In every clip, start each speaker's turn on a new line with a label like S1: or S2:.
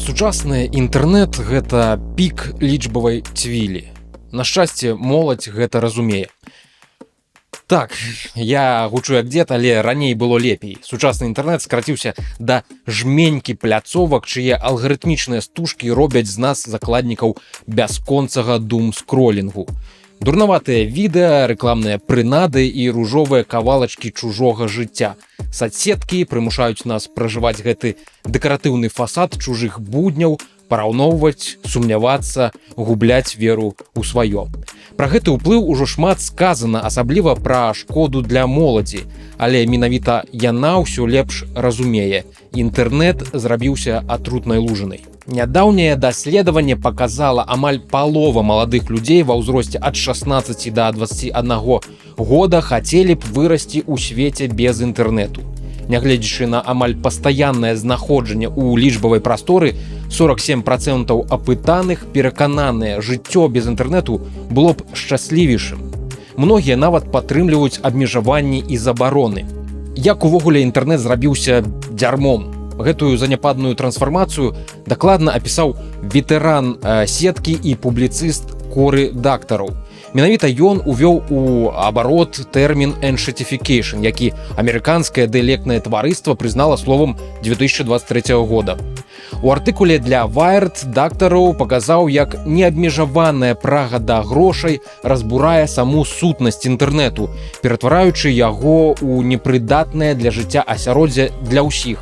S1: Сучасны інтэрнэт гэта пік лічбавай цвілі. На шчасце, моладзь гэта разумее. Так, я гучу як дзед, але раней было лепей. Сучасны інтэрнэт скраціўся да жменькі пляцовак, чые алгарытмічныя стужкі робяць з нас закладнікаў бясконцага дум-скролінгу. Дурнаватыя відэа, рэкламныя прынады і ружовыя кавалачкі чужога жыцця. Соцсеткі прымушаюць нас пражываць гэты дэкаратыўны фасад чужых будняў, параўноўваць, сумнявацца, губляць веру ў сваё. Пра гэты ўплыў ужо шмат сказана, асабліва пра шкоду для моладзі, але менавіта яна ўсё лепш разумее. Інтэрнэт зрабіўся атрутнай лужынай. Нядаўняе даследаванне паказала, амаль палова маладых людзей ва ўзросце ад 16 да 21 года хацелі б вырасці ў свеце без інтэрнэту. Нягледзячы на амаль пастаяннае знаходжанне ў лічбавай прасторы, 47% апытаных перакананыя, жыццё без інтэрнэту было б шчаслівейшым. Многія нават падтрымліваюць абмежаванні і забароны. Як увогуле інтэрнэт зрабіўся дзярмом? Гэтую заняпадную трансфармацыю дакладна апісаў ветэран сеткі і публіцыст Коры Дактараў. Менавіта ён увёў у абарот тэрмін «эншэтыфікейшн», які амерыканскае дыялектнае таварыства прызнала словам 2023 года. У артыкуле для Wired Дактараў паказаў, як неабмежаваная прага да грошай разбурае саму сутнасць інтэрнэту, ператвараючы яго ў непрыдатнае для жыцця асяроддзе для ўсіх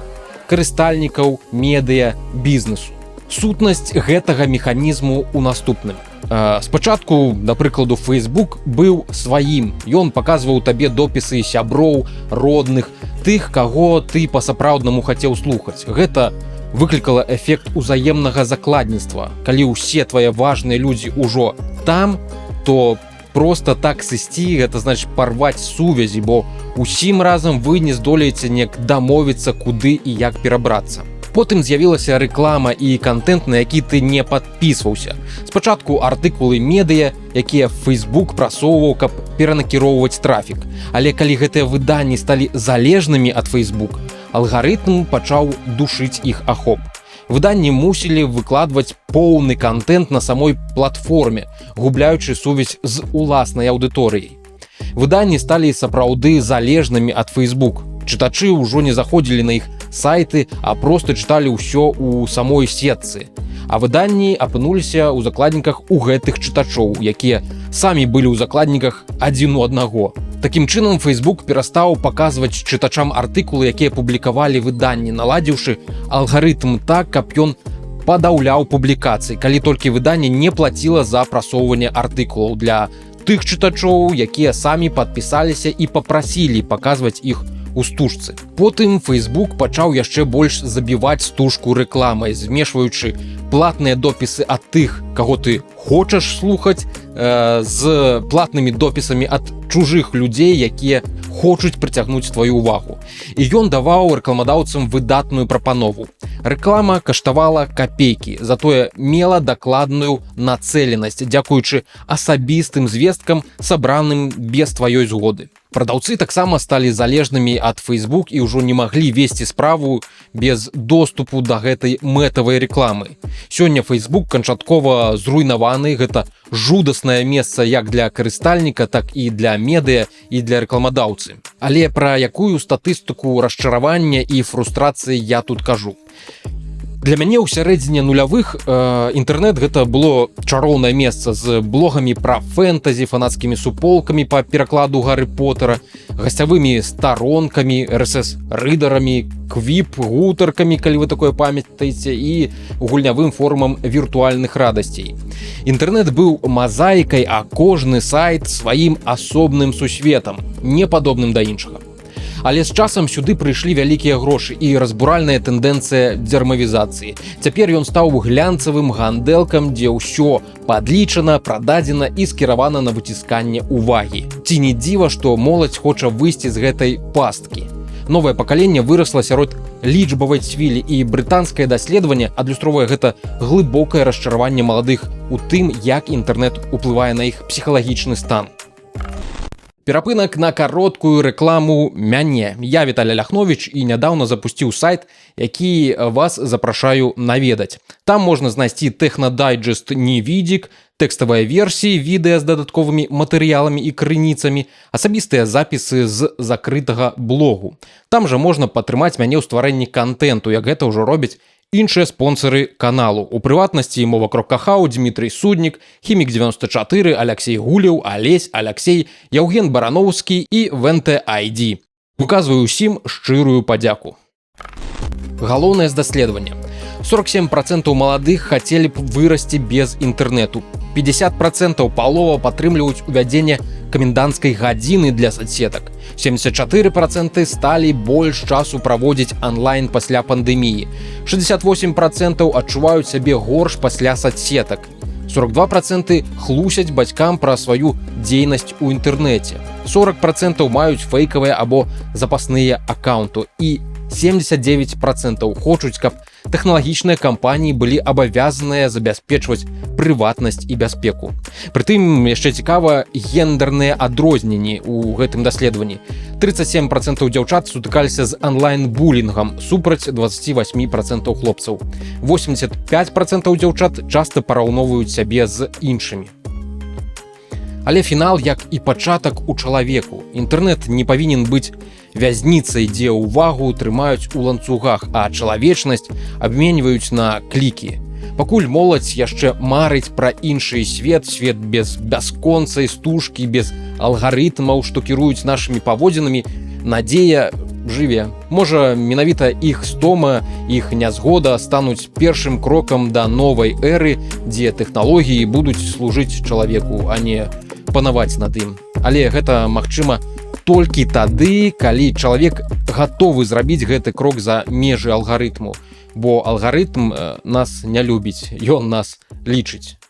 S1: карыстальнікаў, медыа, бізнесу. Сутнасць гэтага механізму ў наступным. Спачатку, да прыкладу, Facebook быў сваім. Ён паказваў табе допісы сяброў, родных, тых, каго ты па-сапраўднаму хацеў слухаць. Гэта выклікала эфект узаемнага закладніцтва. Калі ўсе твае важныя людзі ўжо там, то проста так сысці, гэта значыць парваць сувязі, бо усім разам вы не здолееце неяк дамовіцца, куды і як перабрацца. Потым з'явілася рэклама і кантэнт, на які ты не падпісваўся. Спачатку артыкулы медыа, якія Facebook прасоўваў, каб перанакіроўваць трафік. Але калі гэтыя выданні сталі залежнымі ад Facebook, алгарытм пачаў душыць іх ахоп. Выданні мусілі выкладваць поўны кантэнт на самой платформе, губляючы сувязь з уласнай аўдыторыяй. Выданні сталі сапраўды залежнымі ад Facebook. Чытачы ўжо не заходзілі на іх сайты, а проста чыталі ўсё ў самой сетцы. А выданні апынуліся ў закладніках у гэтых чытачоў, якія самі былі ў закладніках адзін у аднаго. Такім чынам, Facebook перастаў паказваць чытачам артыкулы, якія публікавалі выданні, наладзіўшы алгарытм так, каб ён падаўляў публікацыі, калі толькі выданне не плаціла за прасоўванне артыкулаў для тых чытачоў, якія самі падпісаліся і папрасілі паказваць іх у стужцы. Потым Facebook пачаў яшчэ больш забіваць стужку рэкламай, змешваючы платныя допісы ад тых, каго ты хочаш слухаць, з платнымі допісамі ад чужых людзей, якія хочуць прыцягнуць тваю ўвагу. І ён даваў рэкламадаўцам выдатную прапанову. Рэклама каштавала капейкі, затое мела дакладную нацэленасць, дзякуючы асабістым звесткам, сабраным без тваёй згоды. Прадаўцы таксама сталі залежнымі ад Facebook і ўжо не маглі весці справу без доступу да гэтай мэтавай рэкламы. Сёння Facebook канчаткова зруйнаваны, гэта жудаснае месца як для карыстальніка, так і для медыа і для рэкламадаўцы. Але пра якую статыстыку расчаравання і фрустрацыі я тут кажу? Для мяне ў сярэдзіне нулявых інтэрнэт гэта было чароўнае месца з блогамі пра фэнтазі, фанацкімі суполкамі па перакладу Гарры Поттера, гасцявымі старонкамі, RSS-рыдарамі, квіп-гутаркамі, калі вы такое памятаеце, і гульнявым форумам віртуальных радасцей. Інтэрнэт быў мазаікай, а кожны сайт сваім асобным сусветам, не падобным да іншага. Але з часам сюды прыйшлі вялікія грошы і разбуральная тэндэнцыя дзярмавізацыі. Цяпер ён стаў глянцавым гандэлкам, дзе ўсё падлічана, прададзена і скіравана на выцісканне ўвагі. Ці не дзіва, што моладзь хоча выйсці з гэтай пасткі. Новае пакаленне вырасла сярод лічбавай цвілі, і брытанскае даследаванне адлюстроўвае гэта глыбокае расчараванне маладых у тым, як інтэрнэт уплывае на іх псіхалагічны стан. Перапынак на кароткую рэкламу мяне. Я Віталій Ляхновіч і нядаўна запусціў сайт, які вас запрашаю наведаць. Там можна знайсці тэхнадайджэст «Невідзік», тэкставыя версіі, відэа з дадатковымі матэрыяламі і крыніцамі, асабістыя запісы з закрытага блогу. Там жа можна падтрымаць мяне ў стварэнні кантэнту, як гэта ўжо робяць іншыя спонсары каналу. У прыватнасці Мова.хау, Дмітрый Суднік, Хімік94, Алексей Гулеў, Алесь, Алексей, Яўген Барановскі і VNT-ID. Выказваю ўсім шчырую падзяку. Галоўнае з даследавання. 47% маладых хацелі б вырасці без інтэрнэту. 50% палова падтрымліваюць увядзенне каменданцкай гадзіны для соцсетак. 74% сталі больш часу праводзіць онлайн пасля пандэміі. 68% адчуваюць сябе горш пасля соцсетак. 42% хлусяць бацькам пра сваю дзейнасць у інтэрнэце. 40% маюць фэйкавыя або запасныя аккаунты. І 79% хочуць, каб тэхналагічныя кампаніі былі абавязаныя забяспечваць прыватнасць і бяспеку. Прытым яшчэ цікава гендерныя адрозненні ў гэтым даследаванні. 37% дзяўчат сутыкаліся з онлайн-булінгам супраць 28% хлопцаў. 85% дзяўчат часта параўноўваюць сябе з іншымі. Але фінал, як і пачатак у чалавеку. Інтэрнэт не павінен быць вязніцай, дзе ўвагу трымаюць у ланцугах, а чалавечнасць абменьваюць на клікі. Пакуль моладзь яшчэ марыць пра іншы свет, свет без бясконцай стужкі, без алгарытмаў, што кіруюць нашымі паводзінамі, надзея жыве. Можа, менавіта іх стома, іх нязгода стануць першым крокам да новай эры, дзе тэхналогіі будуць служыць чалавеку, а не панаваць над ім. Але гэта магчыма толькі тады, калі чалавек гатовы зрабіць гэты крок за межы алгарытму. Бо алгарытм нас не любіць, ён нас лічыць.